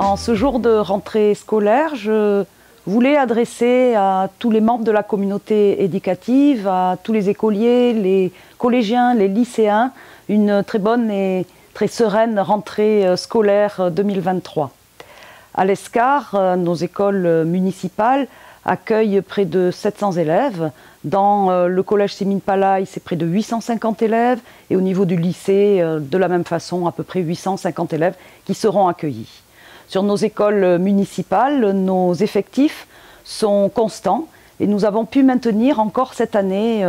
En ce jour de rentrée scolaire, je voulais adresser à tous les membres de la communauté éducative, à tous les écoliers, les collégiens, les lycéens, une très bonne et très sereine rentrée scolaire 2023. À l'Escar, nos écoles municipales accueillent près de 700 élèves. Dans le collège Sémine Palaï, c'est près de 850 élèves. Et au niveau du lycée, de la même façon, à peu près 850 élèves qui seront accueillis. Sur nos écoles municipales, nos effectifs sont constants et nous avons pu maintenir encore cette année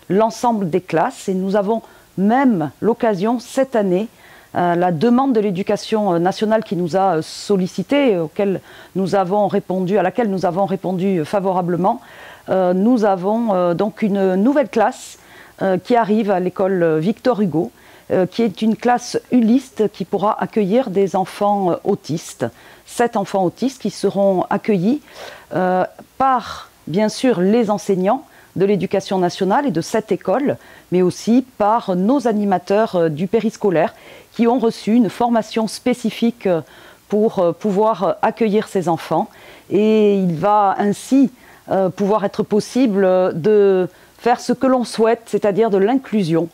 l'ensemble des classes. Et nous avons même l'occasion cette année, la demande de l'éducation nationale qui nous a sollicité, à laquelle nous avons répondu favorablement, nous avons donc une nouvelle classe qui arrive à l'école Victor Hugo, qui est une classe Ulysse qui pourra accueillir des enfants autistes. 7 enfants autistes qui seront accueillis par, bien sûr, les enseignants de l'éducation nationale et de cette école, mais aussi par nos animateurs du périscolaire qui ont reçu une formation spécifique pour pouvoir accueillir ces enfants. Et il va ainsi pouvoir être possible de faire ce que l'on souhaite, c'est-à-dire de l'inclusion,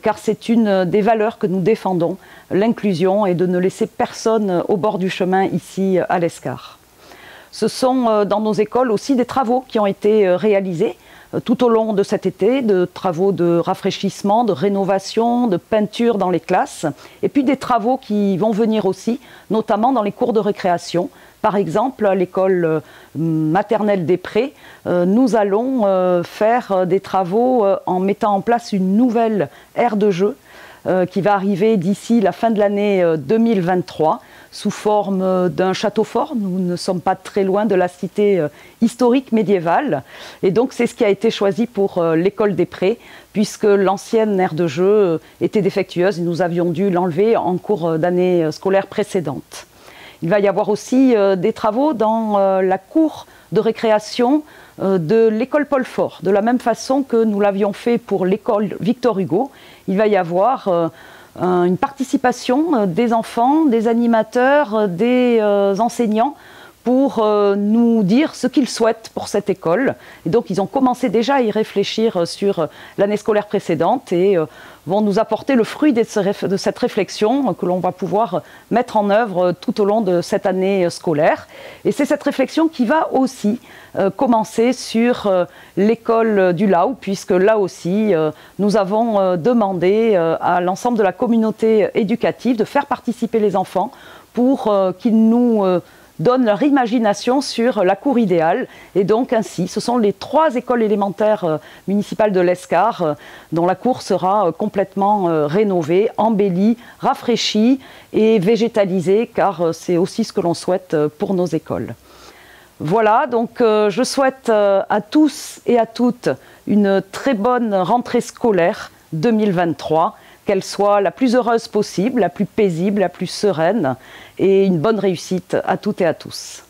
car c'est une des valeurs que nous défendons, l'inclusion, et de ne laisser personne au bord du chemin ici à l'Escar. Ce sont dans nos écoles aussi des travaux qui ont été réalisés tout au long de cet été, de travaux de rafraîchissement, de rénovation, de peinture dans les classes, et puis des travaux qui vont venir aussi, notamment dans les cours de récréation. Par exemple, à l'école maternelle des Prés, nous allons faire des travaux en mettant en place une nouvelle aire de jeu qui va arriver d'ici la fin de l'année 2023 sous forme d'un château fort. Nous ne sommes pas très loin de la cité historique médiévale. Et donc c'est ce qui a été choisi pour l'école des Prés, puisque l'ancienne aire de jeu était défectueuse et nous avions dû l'enlever en cours d'année scolaire précédente. Il va y avoir aussi des travaux dans la cour de récréation de l'école Paul Fort. De la même façon que nous l'avions fait pour l'école Victor Hugo, il va y avoir une participation des enfants, des animateurs, des enseignants pour nous dire ce qu'ils souhaitent pour cette école. Et donc ils ont commencé déjà à y réfléchir sur l'année scolaire précédente et vont nous apporter le fruit de cette réflexion que l'on va pouvoir mettre en œuvre tout au long de cette année scolaire. Et c'est cette réflexion qui va aussi commencer sur l'école du Lao, puisque là aussi nous avons demandé à l'ensemble de la communauté éducative de faire participer les enfants pour qu'ils nous donnent leur imagination sur la cour idéale. Et donc ainsi, ce sont les 3 écoles élémentaires municipales de l'Escar dont la cour sera complètement rénovée, embellie, rafraîchie et végétalisée, car c'est aussi ce que l'on souhaite pour nos écoles. Voilà, donc je souhaite à tous et à toutes une très bonne rentrée scolaire 2023, qu'elle soit la plus heureuse possible, la plus paisible, la plus sereine, et une bonne réussite à toutes et à tous.